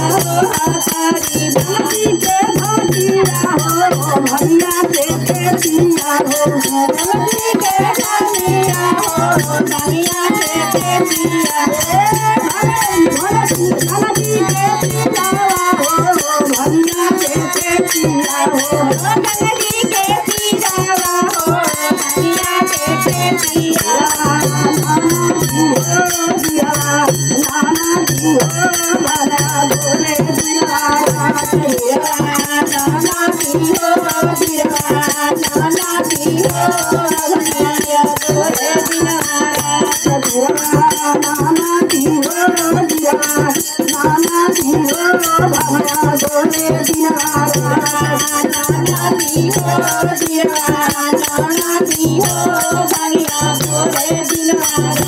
हो हाथारी दादी के भटिया हो भैया से खेतिया हो दादी के भटिया हो भैया से खेतिया दादी के पिता हो भैया से खेतिया हो दादी के पिता हो भैया से खेतिया नाना जी हो भला बोले दिलवारा नाना जी हो दिलवारा नाना जी हो भला बोले दिलवारा नाना जी हो दिलवारा नाना जी हो भला बोले दिलवारा नाना जी हो दिलवारा नाना जी हो भला बोले दिलवारा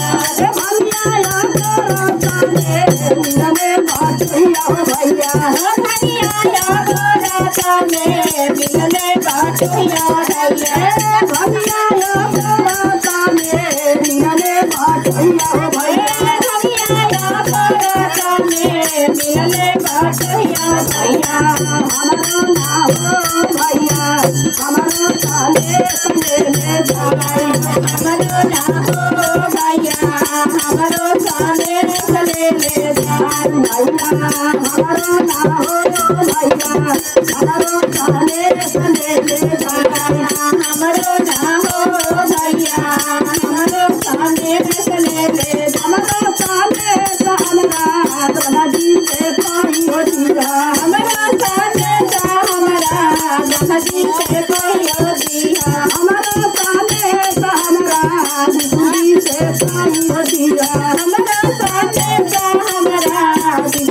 मिलने बाटिया हो भैया भैया मिलने बाटिया भैया भैया मिलने बाटिया हो भैया मिलने बाटिया भैया हमारो ना हो भैया हमारो साले सले जाए हमारो ना हो भैया हमारो साले सले जाए भैया हमारो ना हो भैया हमारो साले सले जाए हमारो ना हो भैया हमारो साले सले हमारो साले हमरा दादी से कोई होतिया हमरा साले हमरा दादी से कोई होतिया हमारो साले हमरा दादी से कोई होतिया हमरा साले हमरा दादी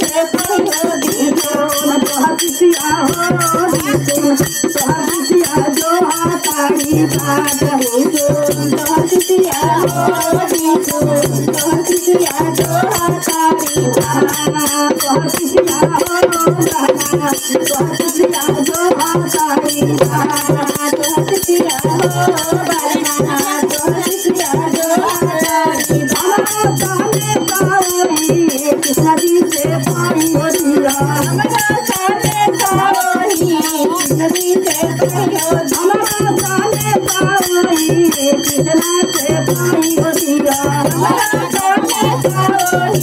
से कोई होतिया तो हसिया हो तो हसिया जो हाथारी बात हो तो हसिया हो तो हसिया जो हाथारी बात तो हसिया हो तो हसिया जो हाथारी बात तो हसिया हो बाला तो हसिया जो हाथारी बात साले पावरी कृष्ण जी से पाई होतिया हमरा साले पावरी कृष्ण जी से पाई होतिया हमरा साले पावरी कृष्ण से पाई होतिया हमरा साले पावरी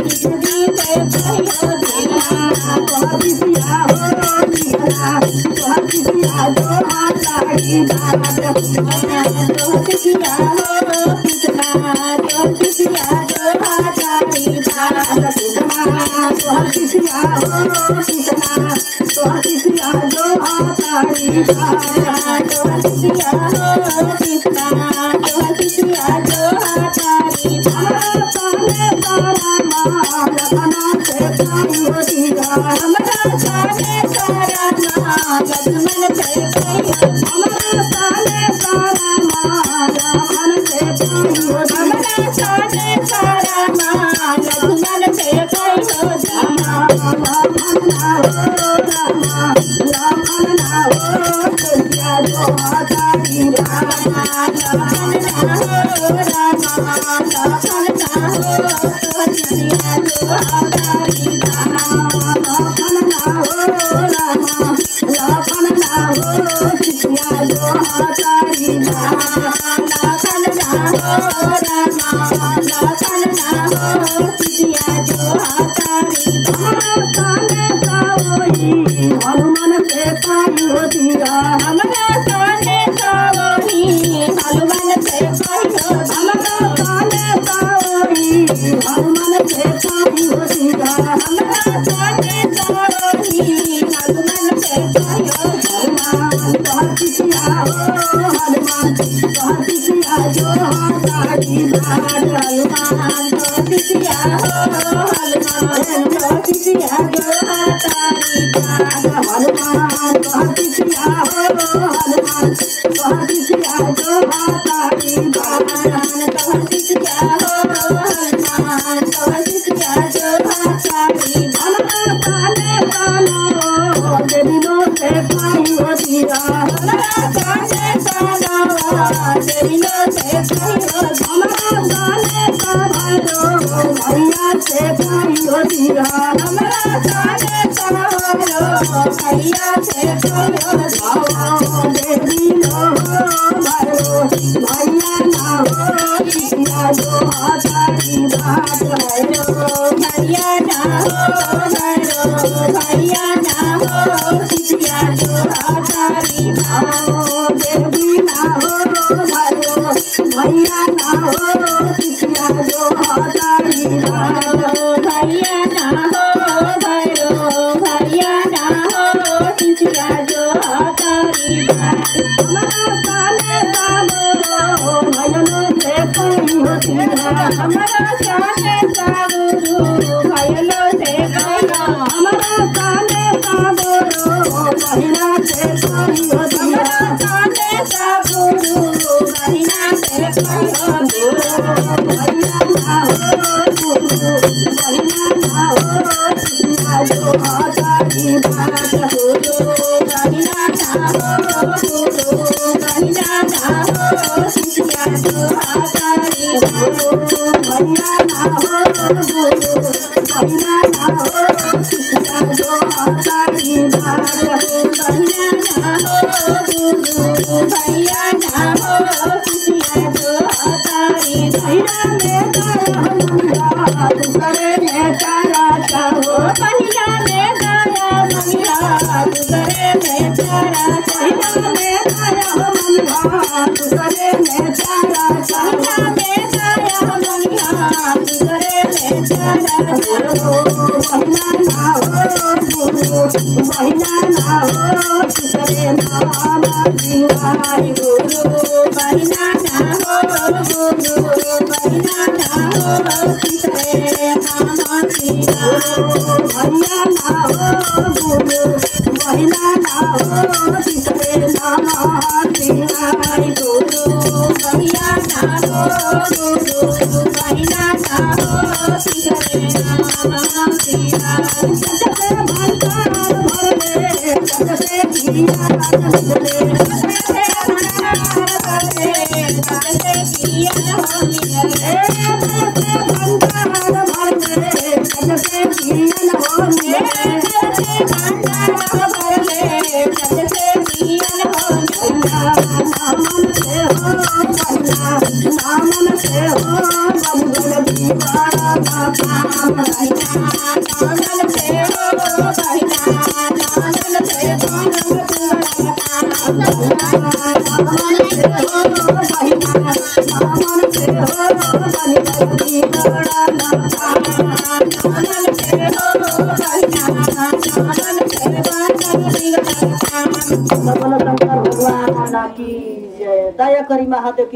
कृष्ण जी से पाई होतिया तो हसिया हो दिया तो हसिया जो हाथारी बात तो हसिया हो कृष्ण तो हसिया जो हाथारी बात तो हसिया हो कृष्ण तो हसिया जो हाथारी बात तो हसिया हो कृष्ण तो हसिया जो हाथारी बात साले सारा माल बना से पाई होतिया हमरा साले सारा माल मन से पाई हमरा साले सारा माल मन से पाई हमरा साले सारा माल मन से पाई होतिया लखना हो कृष्ण जो हाथारी बात लखना हो जो हाथारी हनुमान से पाई होतिया हमरा साले सावरी हनुमान से पाई हमरा साले सावरी हनुमान से पाई होतिया हमरा साले सावरी हनुमान से पाई हनुमान तो हसिया हो हनुमान तो हसिया जो हाथारी बात हनुमान तो हसिया हो हनुमान तो हसिया जो हाथारी बात हनुमान तो हसिया हो हनुमान तो हसिया जो हाथारी बात तो हसिया हो हनुमान तो हसिया जो हाथारी हमरा साले सालो दिनो से पाई होतिया हमरा साले सालो दिनो से पाई होतिया हमरा साले सालो भैया से पाई होतिया हमरा भैया से कहियो धावा देवी लो भरो भैया ना हो किया जो हतारी बात है भैया ना हो भरो भैया ना हो किया जो हतारी बात देवी ना हो भरो भैया ना हो किया जो हतारी बात भैया ना हो भरो भैया ना हो किया जो हतारी बात हमारा साले साबो भैया से कहीं होती है हमारा साले साबो भैया से कहीं हमारा साले साबो भैया से कहीं होती है साले साबो भैया से कहीं होती है भैया ना हो भैया ना हो जो हतारी बात हो भैया ना हो भैया ना हो किया जो हतारी भैया ना हो भैया ना हो किया जो हतारी बात भैया ना हो भैया ना हो किया जो हतारी भैया में गया करे में तारा चाहो भैया में गया मनिया करे में तारा भैया में गया मनिया करे में तारा भैया में गया मनिया करे में तारा भैया ना हो भैया ना हो करे नाम दिवाई गुरु भैया ना हो भैया ना हो करे नाम दिवाई भैया ना हो भैया ना हो करे नाम दिवाई गुरु भैया ना हो भैया ना हो करे नाम दिवाई जगत भंडार भर दे जगत किया भगवान की जय। दया करी महादेव की।